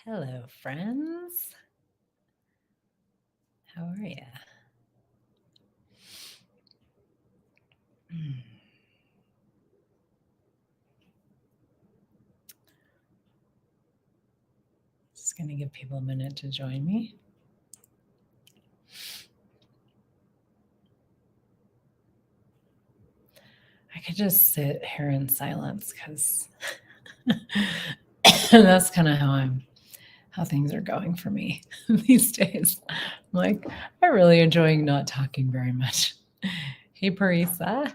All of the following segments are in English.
Hello, friends. How are you? Just going to give people a minute to join me. I could just sit here in silence because that's kind of how things are going for me these days. I'm like, I'm really enjoying not talking very much. Hey, Parisa.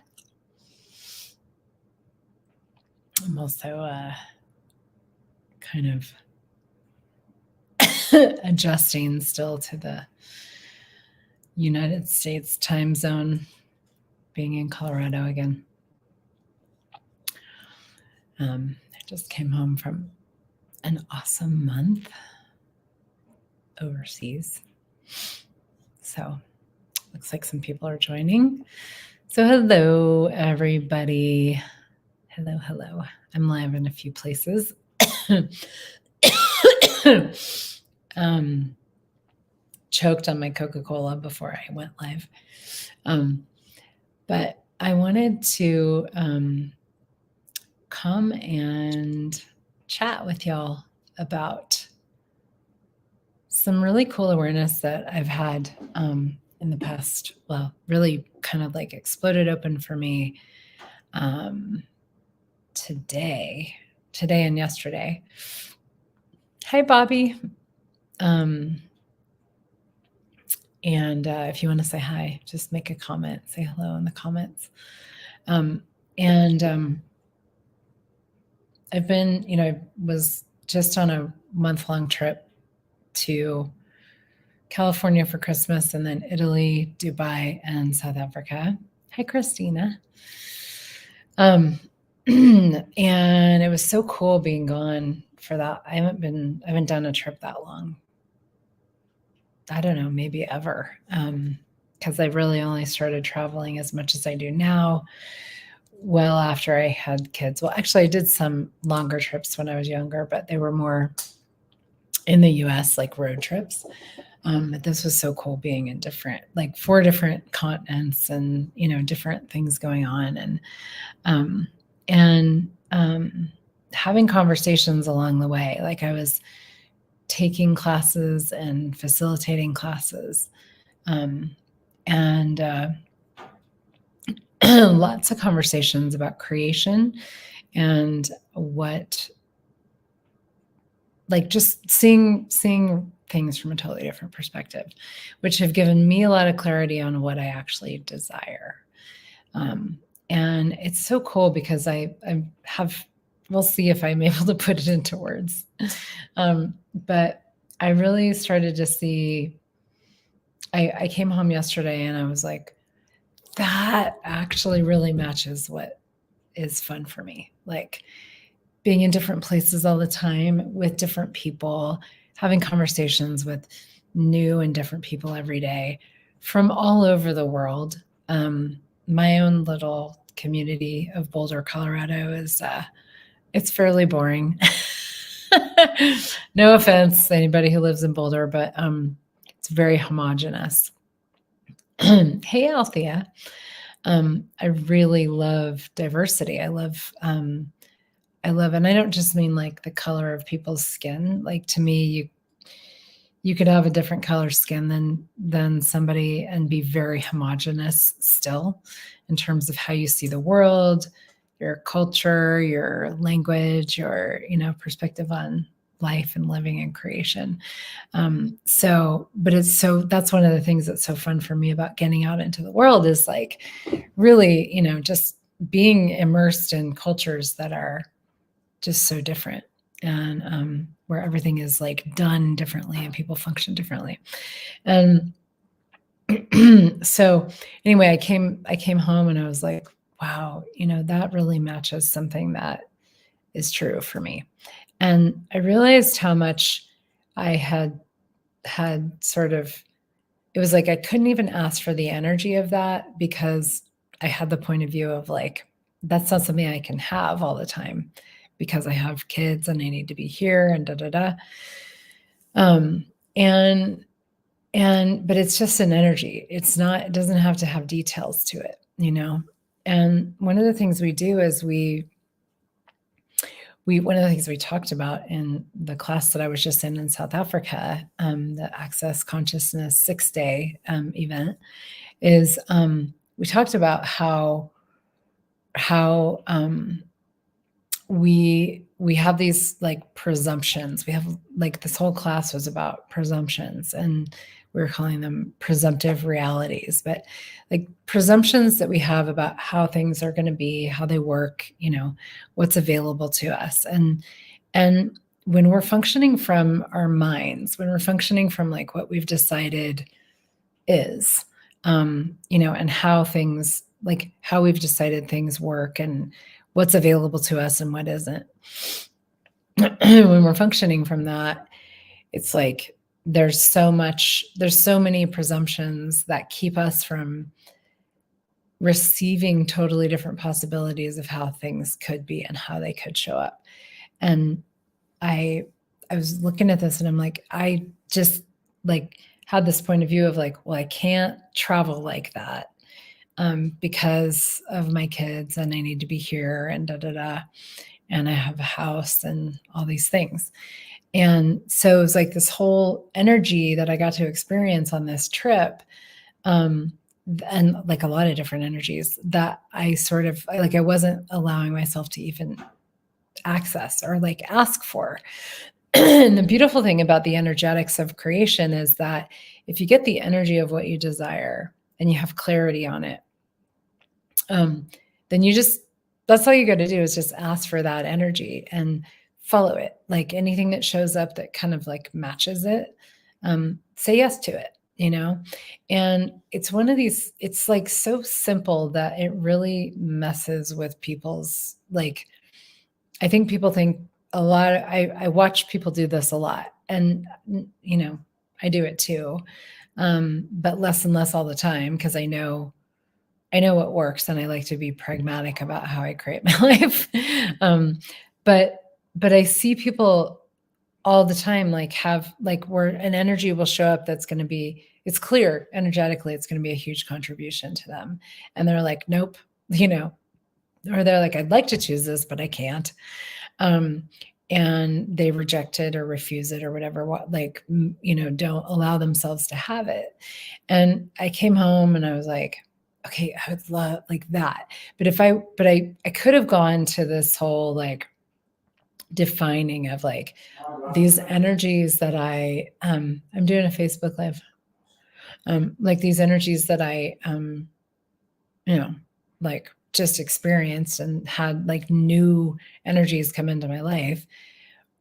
I'm also kind of adjusting still to the United States time zone, being in Colorado again. I just came home from an awesome month overseas. So looks like some people are joining. So hello, everybody. Hello. I'm live in a few places. Choked on my Coca-Cola before I went live. But I wanted to come and chat with y'all about some really cool awareness that I've had in the past. Well, really kind of like exploded open for me today and yesterday. Hi, Bobby. And if you want to say hi, just make a comment, say hello in the comments. I've been, I was just on a month-long trip to California for Christmas and then Italy, Dubai, and South Africa. Hi, Christina. And it was so cool being gone for that. I haven't done a trip that long. I don't know, maybe ever. Because I really only started traveling as much as I do now well after I had kids. Well, actually, I did some longer trips when I was younger, but they were more in the US, like road trips. But this was so cool being in like 4 different continents and, different things going on and having conversations along the way. Like I was taking classes and facilitating classes and lots of conversations about creation and just seeing things from a totally different perspective, which have given me a lot of clarity on what I actually desire. And it's so cool because we'll see if I'm able to put it into words. But I really started to see, I came home yesterday and I was like, that actually really matches what is fun for me. Like being in different places all the time with different people, having conversations with new and different people every day from all over the world. My own little community of Boulder, Colorado is, it's fairly boring. No offense to anybody who lives in Boulder, but it's very homogenous. Hey, Althea. I really love diversity. I love, and I don't just mean like the color of people's skin. Like to me, you could have a different color skin than somebody and be very homogenous still in terms of how you see the world, your culture, your language, your, perspective on life and living and creation. But that's one of the things that's so fun for me about getting out into the world is like really, just being immersed in cultures that are just so different and where everything is like done differently and people function differently. And so anyway, I came home and I was like, wow, that really matches something that is true for me. And I realized how much I had sort of, it was like I couldn't even ask for the energy of that because I had the point of view of like, that's not something I can have all the time because I have kids and I need to be here and Um, and but it's just an energy. It doesn't have to have details to it, you know? And one of the things we do is one of the things we talked about in the class that I was just in South Africa, the Access Consciousness 6-day event, is we talked about how we have these like presumptions. We have like this whole class was about presumptions, and we were calling them presumptive realities, but like presumptions that we have about how things are going to be, how they work, you know, what's available to us. And when we're functioning from our minds, when we're functioning from like what we've decided is, you know, and how things, like how we've decided things work and what's available to us and what isn't. When we're functioning from that, it's like there's so many presumptions that keep us from receiving totally different possibilities of how things could be and how they could show up. And I was looking at this and I'm like, I just like had this point of view of like, well, I can't travel like that because of my kids and I need to be here and da da da. And I have a house and all these things. And so it was like this whole energy that I got to experience on this trip. And like a lot of different energies that I sort of like, I wasn't allowing myself to even access or like ask for. And the beautiful thing about the energetics of creation is that if you get the energy of what you desire and you have clarity on it, then that's all you got to do is just ask for that energy and follow it. Like anything that shows up that kind of like matches it, say yes to it, you know? And it's one of these, it's like so simple that it really messes with people's, like, I think people think a lot, I watch people do this a lot and, you know, I do it too. But less and less all the time because I know what works and I like to be pragmatic about how I create my life. But I see people all the time like have like where an energy will show up that's going to be, it's clear energetically it's going to be a huge contribution to them. And they're like, nope, you know, or they're like, I'd like to choose this, but I can't. And they reject it or refuse it or whatever, like, you know, don't allow themselves to have it. And I came home and I was like, okay, I would love like that. But I could have gone to this whole like defining of like these energies that I'm doing a Facebook Live, like these energies that I, you know, like just experienced and had like new energies come into my life.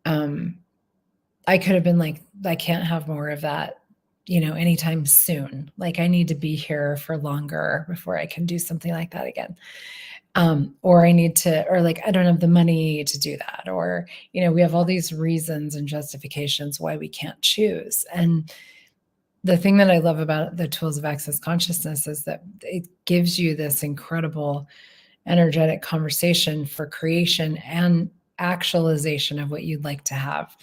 I could have been like, I can't have more of that, you know, anytime soon. Like I need to be here for longer before I can do something like that again. Or I need to, or like, I don't have the money to do that. Or, you know, we have all these reasons and justifications why we can't choose. And the thing that I love about the tools of Access Consciousness is that it gives you this incredible energetic conversation for creation and actualization of what you'd like to have.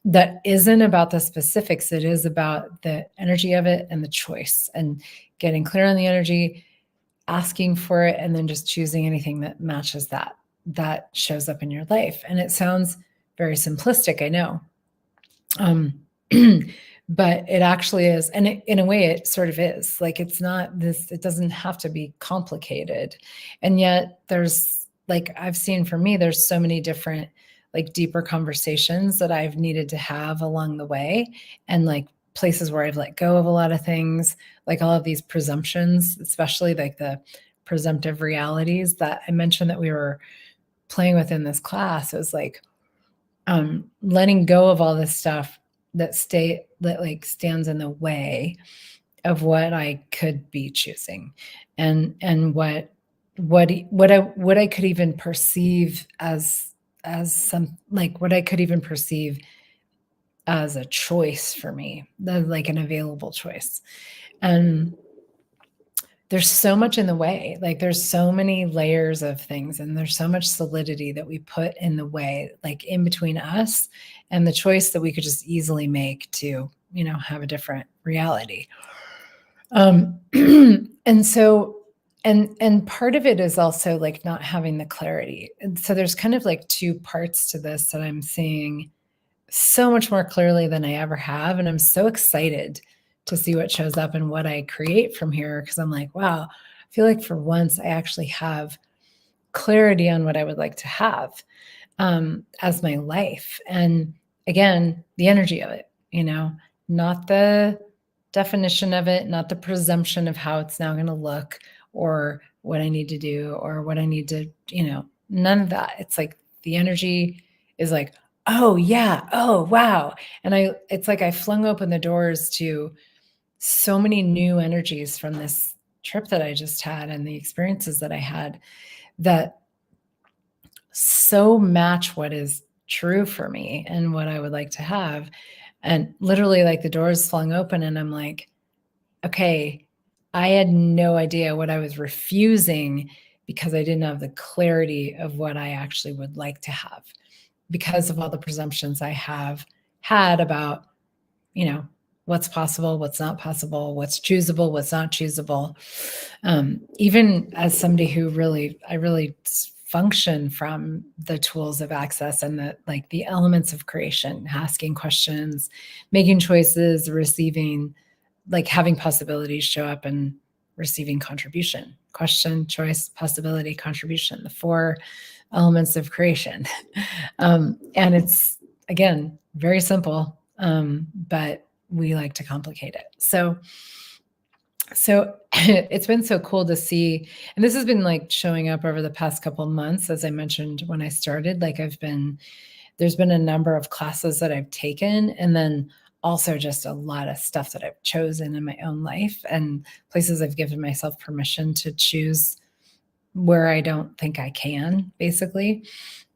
That isn't about the specifics. It is about the energy of it and the choice and getting clear on the energy, asking for it, and then just choosing anything that matches that shows up in your life. And it sounds very simplistic, I know. But it actually is. And in a way, it sort of is. Like, it's not this, it doesn't have to be complicated. And yet there's like, I've seen for me, there's so many different, like deeper conversations that I've needed to have along the way. And like places where I've let go of a lot of things, like all of these presumptions, especially like the presumptive realities that I mentioned that we were playing with in this class. It was like, letting go of all this stuff that like stands in the way of what I could be choosing, and what I could even perceive as some, like what I could even perceive as a choice for me, like an available choice. And there's so much in the way. Like there's so many layers of things, and there's so much solidity that we put in the way, like in between us and the choice that we could just easily make to, have a different reality. And so, and part of it is also like not having the clarity. And so there's kind of like two parts to this that I'm seeing so much more clearly than I ever have. And I'm so excited to see what shows up and what I create from here. Cause I'm like, wow, I feel like for once I actually have clarity on what I would like to have as my life. And again, the energy of it, not the definition of it, not the presumption of how it's now going to look or what I need to do or what I need to, none of that. It's like the energy is like, oh yeah, oh wow. And it's like I flung open the doors to so many new energies from this trip that I just had and the experiences that I had that so match what is true for me and what I would like to have. And literally, like the doors flung open, and I'm like, okay, I had no idea what I was refusing because I didn't have the clarity of what I actually would like to have because of all the presumptions I have had about, what's possible, what's not possible, what's choosable, what's not choosable. Even as somebody who I really function from the tools of access and the elements of creation, asking questions, making choices, receiving, like having possibilities show up and receiving contribution, question, choice, possibility, contribution, the 4 elements of creation. And it's, again, very simple, but we like to complicate it. So it's been so cool to see, and this has been like showing up over the past couple of months. As I mentioned when I started, like there's been a number of classes that I've taken, and then also just a lot of stuff that I've chosen in my own life and places I've given myself permission to choose where I don't think I can, basically.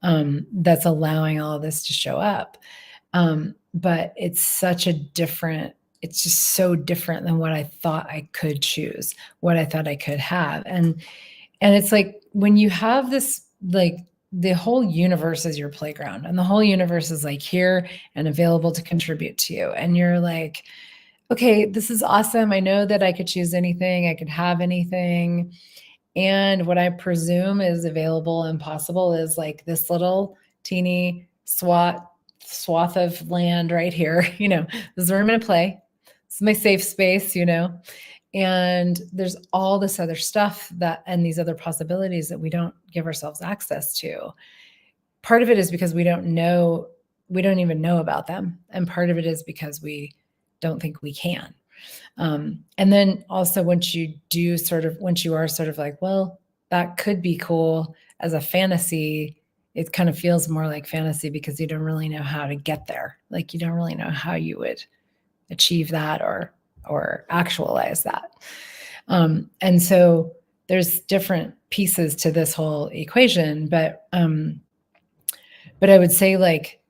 That's allowing all of this to show up. But it's just so different than what I thought I could choose, what I thought I could have. And it's like when you have this, like the whole universe is your playground, and the whole universe is like here and available to contribute to you. And you're like, okay, this is awesome. I know that I could choose anything, I could have anything. And what I presume is available and possible is like this little teeny swath of land right here. This is where I'm going to play. This is my safe space, and there's all this other stuff and these other possibilities that we don't give ourselves access to. Part of it is because we don't even know about them. And part of it is because we don't think we can. And then also once you are sort of like, well, that could be cool as a fantasy, it kind of feels more like fantasy because you don't really know how to get there. Like you don't really know how you would achieve that or actualize that. And so there's different pieces to this whole equation, but I would say like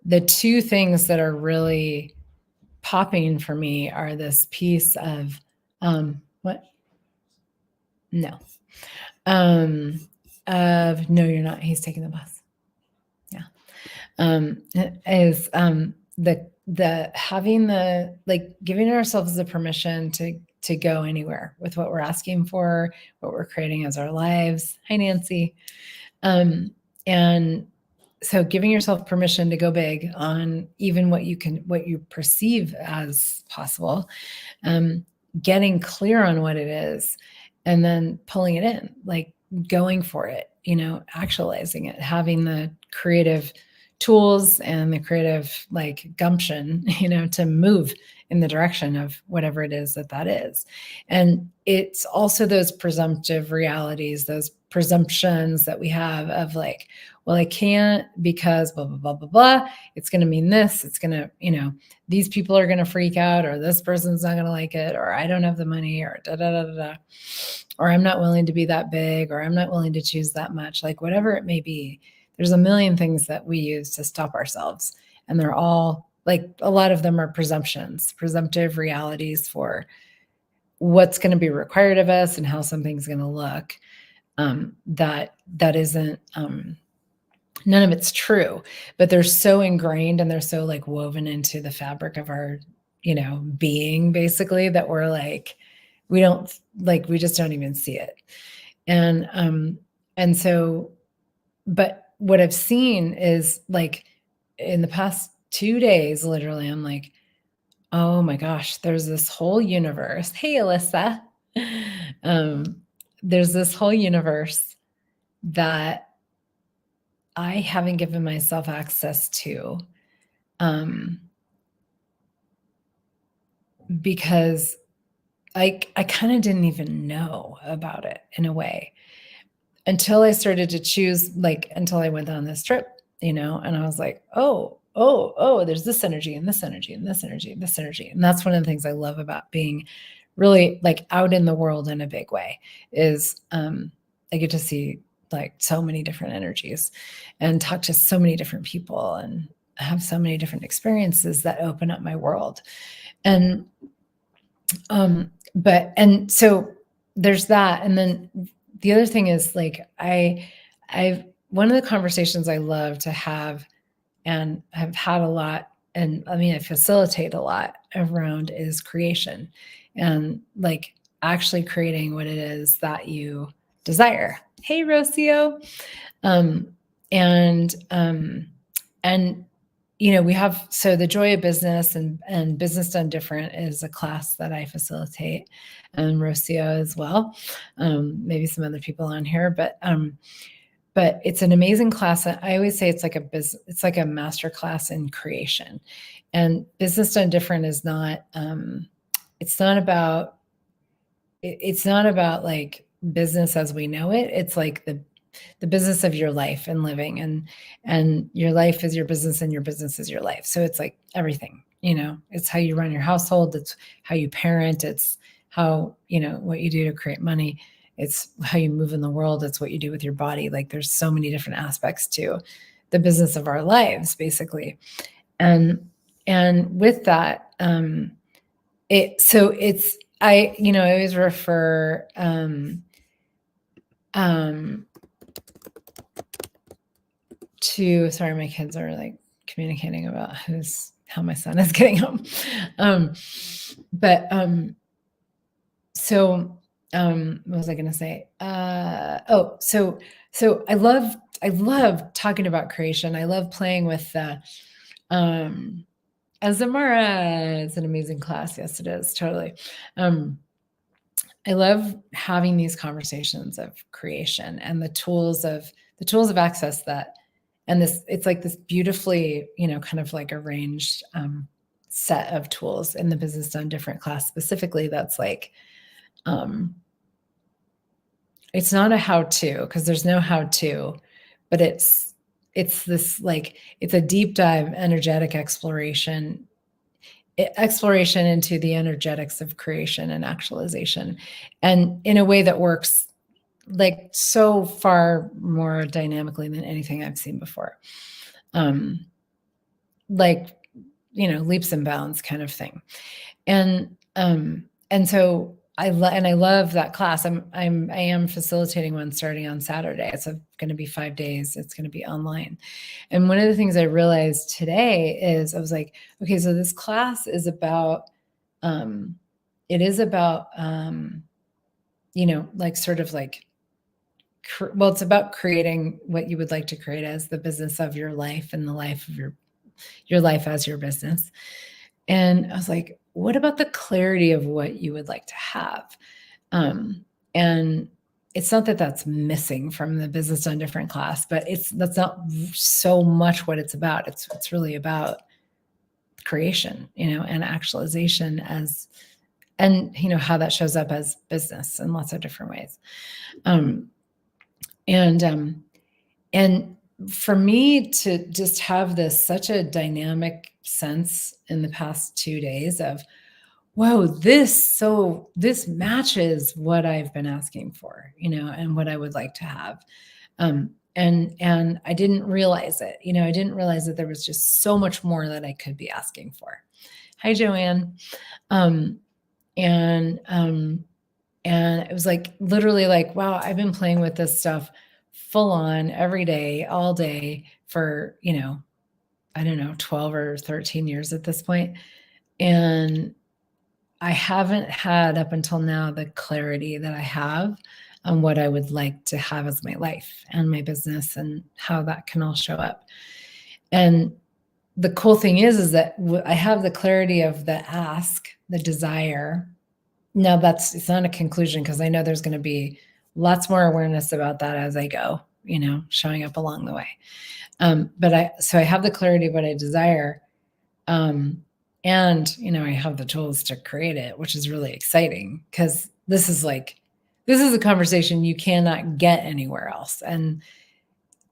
the 2 things that are really popping for me are this piece of what? No. Of no, you're not. He's taking the bus. Yeah. Is the having the, like, giving ourselves the permission to go anywhere with what we're asking for, what we're creating as our lives. Hi, Nancy. And so giving yourself permission to go big on even what you perceive as possible, getting clear on what it is, and then pulling it in, like going for it, actualizing it, having the creative tools and the creative like gumption, to move in the direction of whatever it is that is. And it's also those presumptive realities, those presumptions that we have of like, well, I can't because blah, blah, blah, blah, blah. It's going to mean this. It's going to, these people are going to freak out, or this person's not going to like it, or I don't have the money, or da, da, da, da, da, or I'm not willing to be that big, or I'm not willing to choose that much, like whatever it may be. There's a million things that we use to stop ourselves. And they're all like, a lot of them are presumptive realities for what's going to be required of us and how something's going to look, that isn't, none of it's true, but they're so ingrained and they're so like woven into the fabric of our, being, basically, that we're like, we just don't even see it. And so, but what I've seen is, like, in the past 2 days, literally, I'm like, oh my gosh, there's this whole universe. Hey, Alyssa. There's this whole universe that I haven't given myself access to, because I kind of didn't even know about it, in a way, until I started to choose, like, until I went on this trip, and I was like, oh, there's this energy and this energy and this energy and this energy. And that's one of the things I love about being really, like, out in the world in a big way, is I get to see, like, so many different energies and talk to so many different people and have so many different experiences that open up my world. And so there's that. And then the other thing is, like, I've one of the conversations I love to have and have had a lot, and I mean, I facilitate a lot around, is creation, and, like, actually creating what it is that you desire. Hey, Rocio. And we have, so the Joy of Business and Business Done Different is a class that I facilitate, and Rocio as well. Maybe some other people on here, but it's an amazing class. I always say it's like a master class in creation. And Business Done Different is not, it's not about like business as we know it. It's like the business of your life and living, and your life is your business and your business is your life. So it's like everything, it's how you run your household. It's how you parent. It's how, what you do to create money. It's how you move in the world. It's what you do with your body. Like, there's so many different aspects to the business of our lives, basically. And with that, I always refer, to, sorry, my kids are, like, communicating about how my son is getting home. What was I going to say? So I love talking about creation. I love playing with Azamara. It's an amazing class. Yes, it is. Totally. I love having these conversations of creation and the tools of access that, and it's like this beautifully, kind of like arranged set of tools in the Business Done Different class specifically. That's like, it's not a how-to, because there's no how-to, but it's this, like, it's a deep dive energetic exploration into the energetics of creation and actualization, and in a way that works, like, so far more dynamically than anything I've seen before. Like, leaps and bounds kind of thing. And so I love that class. I am facilitating one starting on Saturday. It's going to be 5 days. It's going to be online. And one of the things I realized today is, I was like, okay, so this class is about, like, sort of like, well, it's about creating what you would like to create as the business of your life, and the life of your life as your business. And I was like, what about the clarity of what you would like to have? And it's not that that's missing from the Business Done Different class, but that's not so much what it's about. It's really about creation, and actualization and how that shows up as business in lots of different ways. And for me to just have such a dynamic sense in the past 2 days of, whoa, this matches what I've been asking for, and what I would like to have. And I didn't realize it. I didn't realize that there was just so much more that I could be asking for. Hi, Joanne. And it was like literally like, wow, I've been playing with this stuff full on every day, all day for, I don't know, 12 or 13 years at this point. And I haven't had up until now the clarity that I have on what I would like to have as my life and my business and how that can all show up. And the cool thing is that I have the clarity of the ask, the desire. Now it's not a conclusion because I know there's going to be lots more awareness about that as I go, showing up along the way. So I have the clarity of what I desire. And, I have the tools to create it, which is really exciting because this is a conversation you cannot get anywhere else. And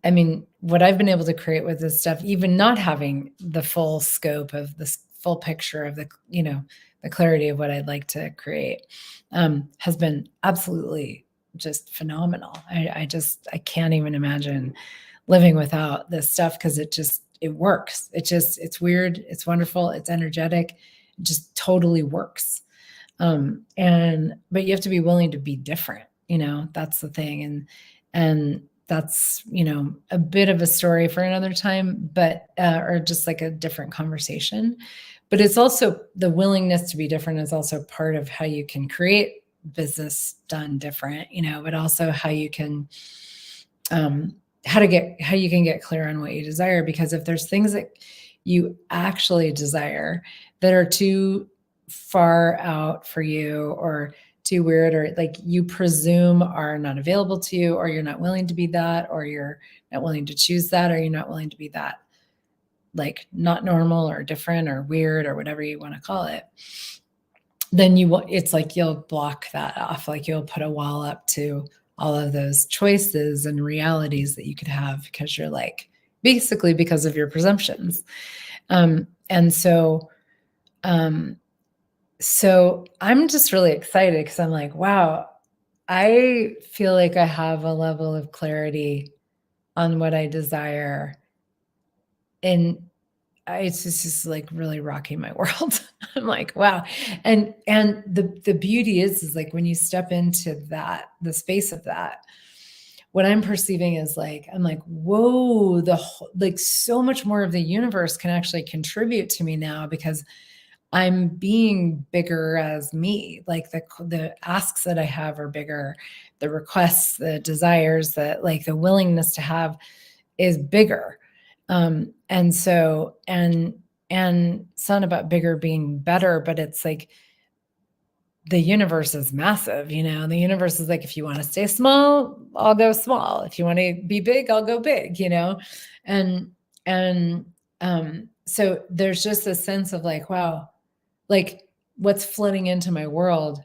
I mean, what I've been able to create with this stuff, even not having the full scope of this full picture of the clarity of what I'd like to create, has been absolutely just phenomenal. I can't even imagine living without this stuff because it works. It's weird. It's wonderful. It's energetic. It just totally works. But you have to be willing to be different. That's the thing. And that's, a bit of a story for another time, but, or just like a different conversation. But it's also the willingness to be different is also part of how you can create business done different, but also how you can, how you can get clear on what you desire. Because if there's things that you actually desire that are too far out for you or too weird, or like you presume are not available to you, or you're not willing to be that, or you're not willing to choose that, or you're not willing to be that, like not normal or different or weird or whatever you want to call it, then it's like you'll block that off. Like you'll put a wall up to all of those choices and realities that you could have because you're like, basically because of your presumptions. So I'm just really excited because I'm like, wow, I feel like I have a level of clarity on what I desire. And it's just like really rocking my world. I'm like, wow. And the beauty is like when you step into that, the space of that, what I'm perceiving is like, I'm like, whoa, like so much more of the universe can actually contribute to me now because I'm being bigger as me. Like the asks that I have are bigger, the requests, the desires, that like the willingness to have is bigger. And so, and it's not about bigger being better, but it's like the universe is massive, the universe is like, if you want to stay small, I'll go small. If you want to be big, I'll go big, and, so there's just a sense of like, wow, like what's flooding into my world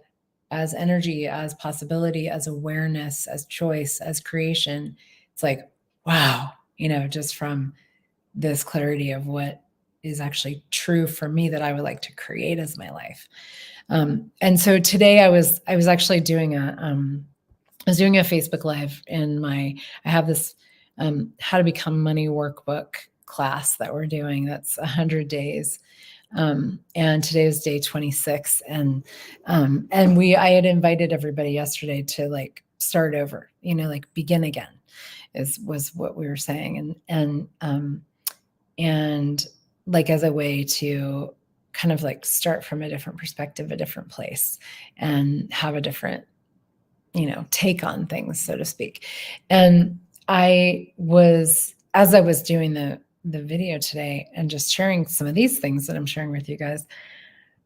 as energy, as possibility, as awareness, as choice, as creation. It's like, wow, just from this clarity of what is actually true for me that I would like to create as my life. And so today I was actually doing I was doing a Facebook Live I have this how to become money workbook class that we're doing. That's 100 days. And today is day 26. And I had invited everybody yesterday to like start over, like begin again was what we were saying. And like as a way to kind of like start from a different perspective, a different place, and have a different, take on things, so to speak. And as I was doing the video today and just sharing some of these things that I'm sharing with you guys,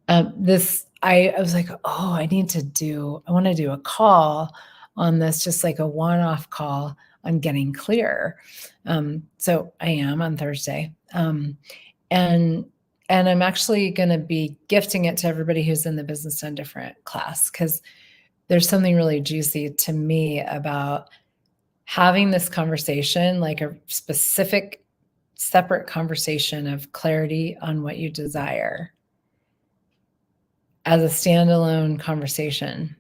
I was like, oh, I want to do a call on this, just like a one-off call on getting clear. So I am on Thursday. And I'm actually going to be gifting it to everybody who's in the Business Done Different class, because there's something really juicy to me about having this conversation, like a specific, separate conversation of clarity on what you desire as a standalone conversation.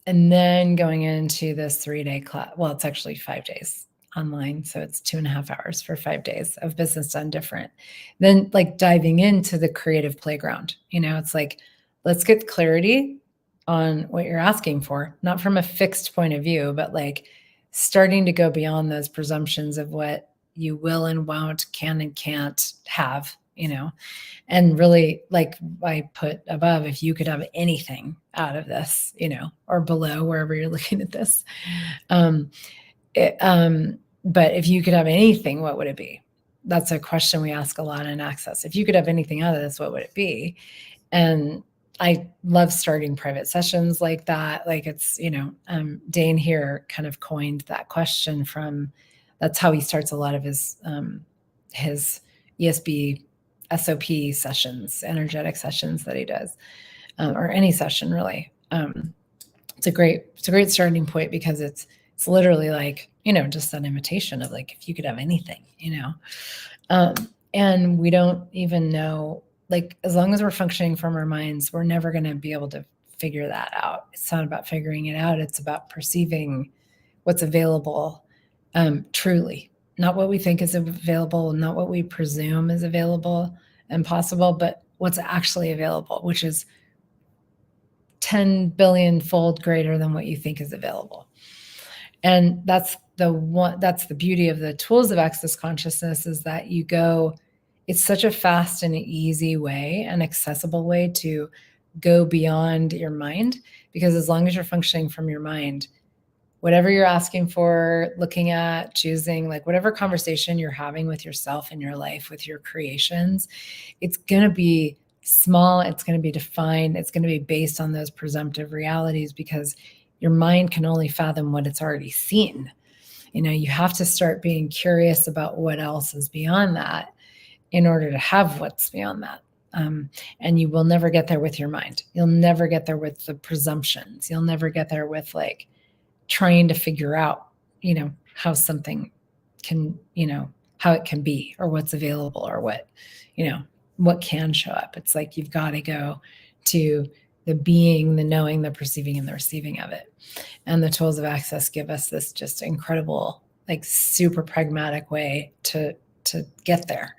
And then going into this 3-day class, well, it's actually 5 days online. So it's 2.5 hours for 5 days of Business Done Different. Then like diving into the creative playground, it's like, let's get clarity on what you're asking for, not from a fixed point of view, but like starting to go beyond those presumptions of what you will and won't, can and can't have, and really, like I put above, if you could have anything out of this, or below, wherever you're looking at this. Um, but if you could have anything, what would it be? That's a question we ask a lot in Access. If you could have anything out of this, what would it be? And I love starting private sessions like that. Like it's, Dane here kind of coined that question that's how he starts a lot of his ESB SOP sessions, energetic sessions that he does, or any session really. It's a great starting point because it's literally like, just an imitation of like, if you could have anything, and we don't even know, like, as long as we're functioning from our minds, we're never going to be able to figure that out. It's not about figuring it out. It's about perceiving what's available, truly, not what we think is available, not what we presume is available and possible, but what's actually available, which is 10 billion fold greater than what you think is available. And that's the beauty of the tools of Access Consciousness, is that it's such a fast and easy way, an accessible way to go beyond your mind, because as long as you're functioning from your mind, whatever you're asking for, looking at, choosing, like whatever conversation you're having with yourself in your life, with your creations, it's going to be small, it's going to be defined, it's going to be based on those presumptive realities, because your mind can only fathom what it's already seen. You have to start being curious about what else is beyond that in order to have what's beyond that. And you will never get there with your mind. You'll never get there with the presumptions. You'll never get there with like trying to figure out, how something can, how it can be, or what's available, or what can show up. It's like you've got to go to the being, the knowing, the perceiving, and the receiving of it. And the tools of Access give us this just incredible, like super pragmatic way to get there.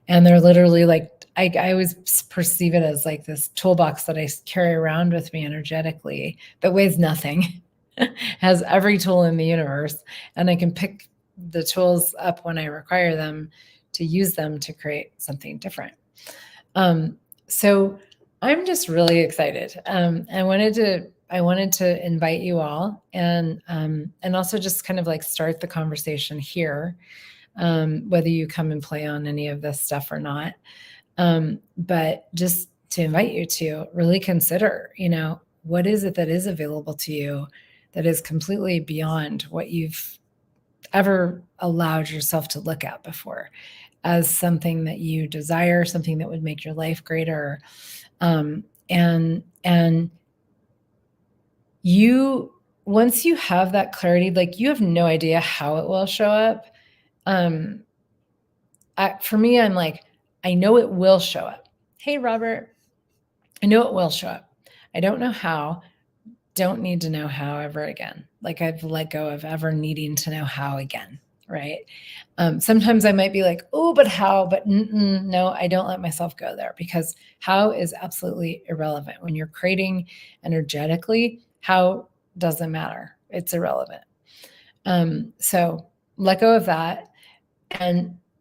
And they're literally like, I always perceive it as like this toolbox that I carry around with me energetically that weighs nothing, has every tool in the universe, and I can pick the tools up when I require them to use them to create something different. So I'm just really excited. I wanted to invite you all, and also just kind of like start the conversation here, whether you come and play on any of this stuff or not. But just to invite you to really consider, what is it that is available to you that is completely beyond what you've ever allowed yourself to look at before, as something that you desire, something that would make your life greater. And you, once you have that clarity, like you have no idea how it will show up. For me, I'm like, I know it will show up. Hey, Robert, I know it will show up. I don't know how. Don't need to know how ever again. Like I've let go of ever needing to know how again, right? Sometimes I might be like, oh, but how? But no, I don't let myself go there, because how is absolutely irrelevant. When you're creating energetically, how doesn't matter. It's irrelevant. So let go of that.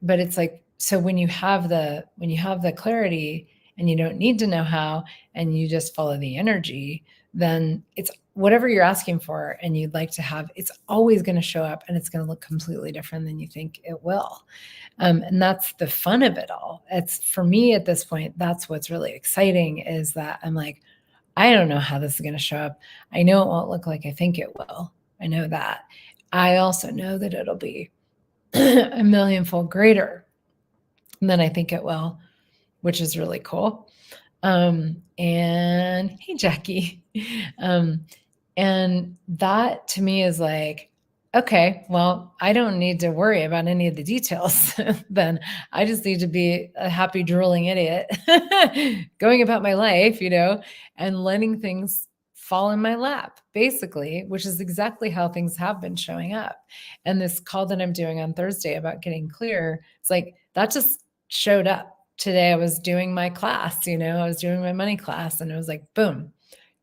But it's like, so when you have the clarity and you don't need to know how, and you just follow the energy, then it's whatever you're asking for and you'd like to have, it's always going to show up, and it's going to look completely different than you think it will. And that's the fun of it all. It's, for me at this point, that's what's really exciting, is that I'm like, I don't know how this is going to show up. I know it won't look like I think it will. I know that. I also know that it'll be a millionfold greater than I think it will, which is really cool. And hey, Jackie. And that to me is like, okay, well, I don't need to worry about any of the details. Then I just need to be a happy drooling idiot going about my life, and letting things fall in my lap, basically, which is exactly how things have been showing up. And this call that I'm doing on Thursday about getting clear, it's like that just showed up. Today I was doing my class, I was doing my money class, and it was like, boom,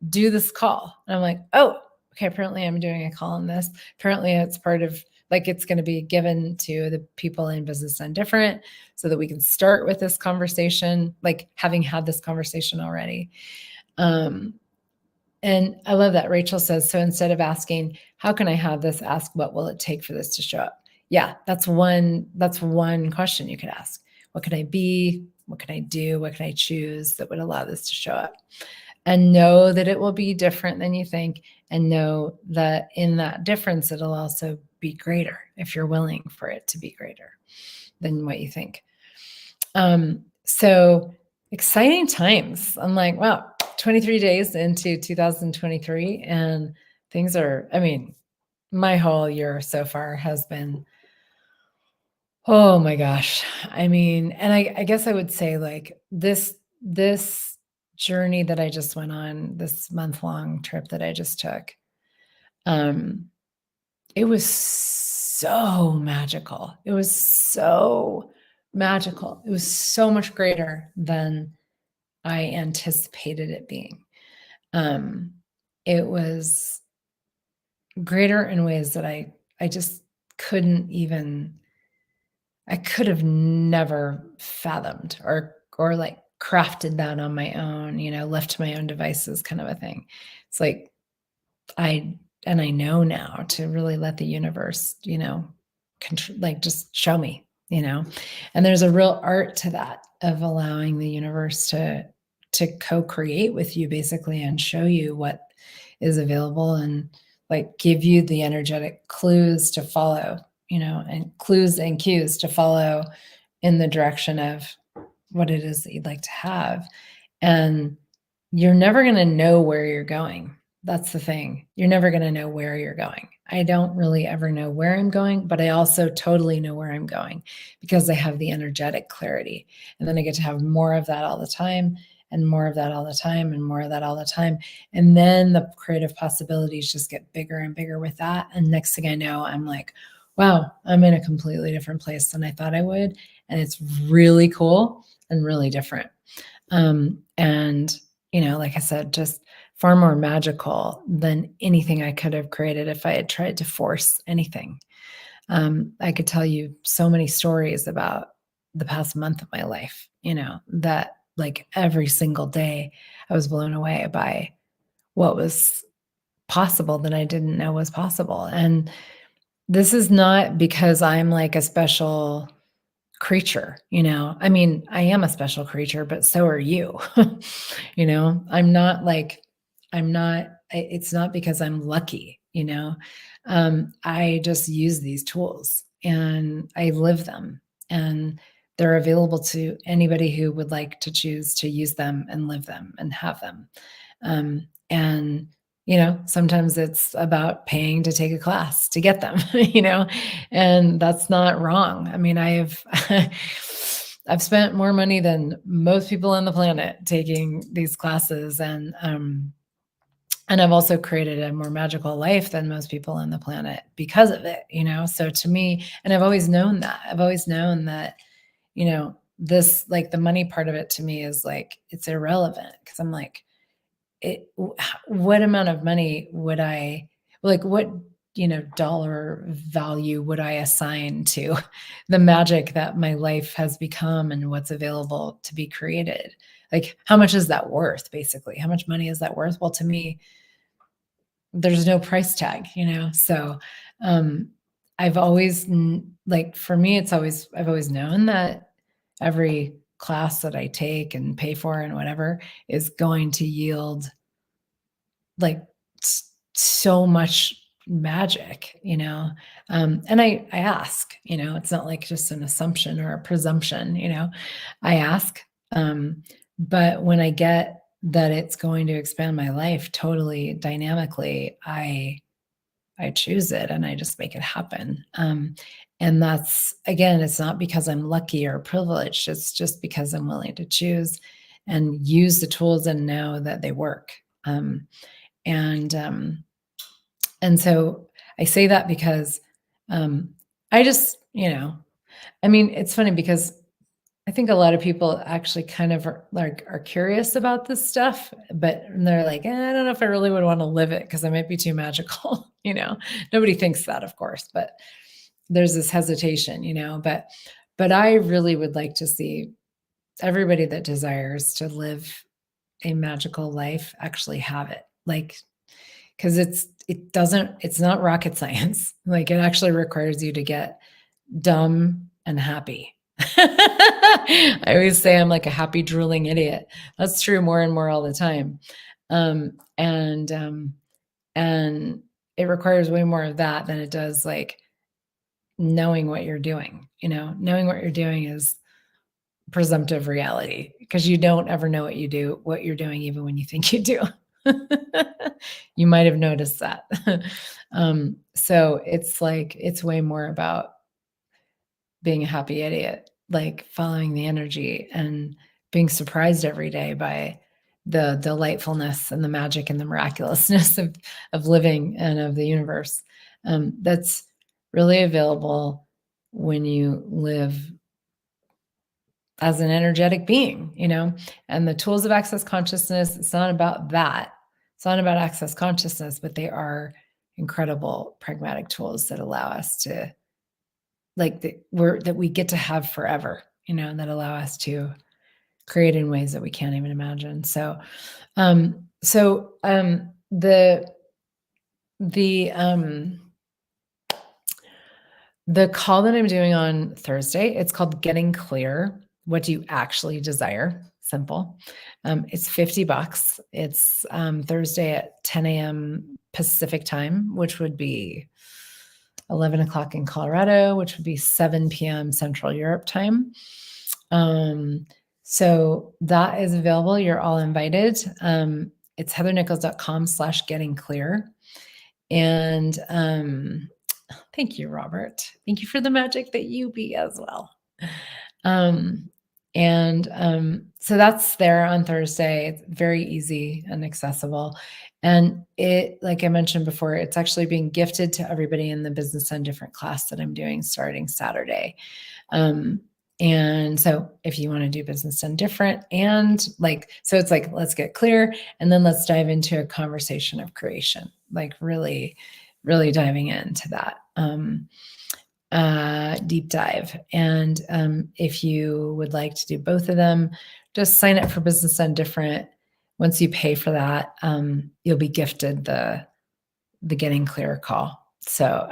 do this call. And I'm like, oh, okay, apparently I'm doing a call on this. Apparently it's part of, like, it's going to be given to the people in Business Done Different so that we can start with this conversation, like having had this conversation already. And I love that Rachel says, so instead of asking, how can I have this, ask, what will it take for this to show up? Yeah, that's one question you could ask. What can I be? What can I do? What can I choose that would allow this to show up? And know that it will be different than you think, and know that in that difference, it'll also be greater if you're willing for it to be greater than what you think. So exciting times. I'm like, wow, 23 days into 2023, and things are, I mean, my whole year so far has been, oh my gosh. I mean, and I guess I would say, like, this journey that I just went on, this month-long trip that I just took, it was so magical. It was so magical. It was so much greater than I anticipated it being. It was greater in ways that I just couldn't even, I could have never fathomed or like crafted that on my own, left to my own devices, kind of a thing. It's like I know now to really let the universe, like just show me, and there's a real art to that, of allowing the universe to co-create with you basically, and show you what is available, and like give you the energetic clues to follow, and clues and cues to follow in the direction of what it is that you'd like to have. And you're never going to know where you're going. That's the thing. You're never going to know where you're going. I don't really ever know where I'm going, but I also totally know where I'm going, because I have the energetic clarity. And then I get to have more of that all the time, and more of that all the time, and more of that all the time. And then the creative possibilities just get bigger and bigger with that. And next thing I know, I'm like, wow, I'm in a completely different place than I thought I would. And it's really cool and really different. And, like I said, just far more magical than anything I could have created if I had tried to force anything. I could tell you so many stories about the past month of my life, that like every single day I was blown away by what was possible that I didn't know was possible. And this is not because I'm like a special creature, I mean, I am a special creature, but so are you. I'm not like, it's not because I'm lucky, I just use these tools and I live them, and they're available to anybody who would like to choose to use them and live them and have them. And sometimes it's about paying to take a class to get them, and that's not wrong. I mean, I've spent more money than most people on the planet taking these classes, and I've also created a more magical life than most people on the planet because of it, So to me, and I've always known that, this, like, the money part of it to me is like, it's irrelevant, because I'm like, what amount of money would I, like, what, dollar value would I assign to the magic that my life has become and what's available to be created? Like, how much is that worth, basically? How much money is that worth? Well, to me, there's no price tag, So, I've always, like, for me, I've always known that every class that I take and pay for and whatever is going to yield, like, so much magic, and I ask, it's not like just an assumption or a presumption, I ask, but when I get that it's going to expand my life totally dynamically, I choose it and I just make it happen. And that's, again, it's not because I'm lucky or privileged. It's just because I'm willing to choose and use the tools and know that they work. And so I say that because I just, I mean, it's funny because I think a lot of people actually kind of are curious about this stuff, but they're like, I don't know if I really would want to live it because I might be too magical. Nobody thinks that, of course, but there's this hesitation, but I really would like to see everybody that desires to live a magical life actually have it. Like, because it's not rocket science. Like, it actually requires you to get dumb and happy. I always say I'm like a happy drooling idiot. That's true more and more all the time. And it requires way more of that than it does like knowing what you're doing. Knowing what you're doing is presumptive reality because you don't ever know what you're doing, even when you think you do. You might have noticed that. So it's way more about being a happy idiot, like following the energy and being surprised every day by the delightfulness and the magic and the miraculousness of living and of the universe. That's really available when you live as an energetic being, and the tools of access consciousness, it's not about that. It's not about access consciousness, but they are incredible pragmatic tools that allow us to that we get to have forever, that allow us to create in ways that we can't even imagine. So, the call that I'm doing on Thursday, it's called Getting Clear. What do you actually desire? Simple. It's $50. It's Thursday at 10 a.m. Pacific time, which would be 11 o'clock in Colorado, which would be 7 p.m. Central Europe time. So that is available. You're all invited. It's heathernichols.com/gettingclear. And thank you, Robert. Thank you for the magic that you be as well. So that's there on Thursday. It's very easy and accessible. And it, like I mentioned before, it's actually being gifted to everybody in the Business Done Different class that I'm doing starting Saturday. And so if you want to do Business Done Different so it's like, let's get clear and then let's dive into a conversation of creation, like really, really diving into that deep dive. And if you would like to do both of them, just sign up for Business Done Different. Once you pay for that, you'll be gifted the Getting Clear call. So,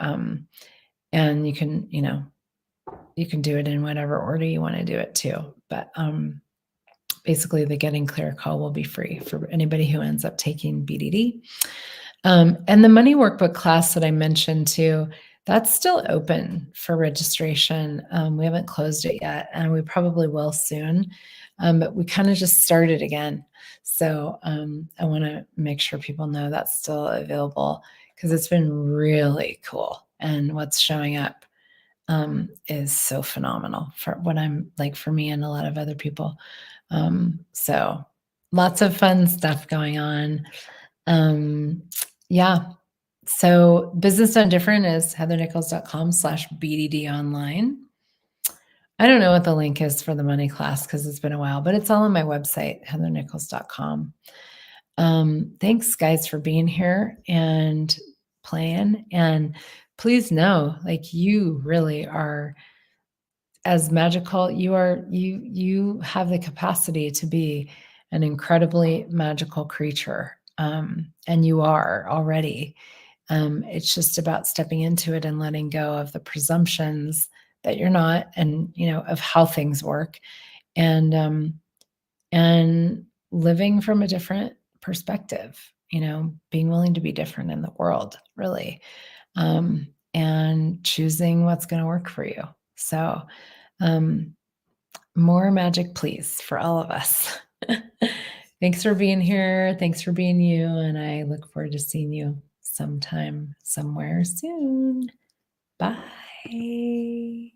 and you can do it in whatever order you want to do it too. But basically the Getting Clear call will be free for anybody who ends up taking BDD. And the money workbook class that I mentioned too, that's still open for registration. We haven't closed it yet, and we probably will soon. But we kind of just started again. So I want to make sure people know that's still available because it's been really cool. And what's showing up is so phenomenal for what I'm like for me and a lot of other people. So lots of fun stuff going on. Yeah. So Business Done Different is heathernichols.com/BDD online. I don't know what the link is for the money class because it's been a while, but it's all on my website, heathernichols.com. Thanks guys for being here and playing. And please know, like, you really are as magical. You have the capacity to be an incredibly magical creature. And you are already. It's just about stepping into it and letting go of the presumptions that you're not, and of how things work, and living from a different perspective. Being willing to be different in the world, really, and choosing what's going to work for you. So, more magic, please, for all of us. Thanks for being here. Thanks for being you. And I look forward to seeing you sometime, somewhere soon. Bye.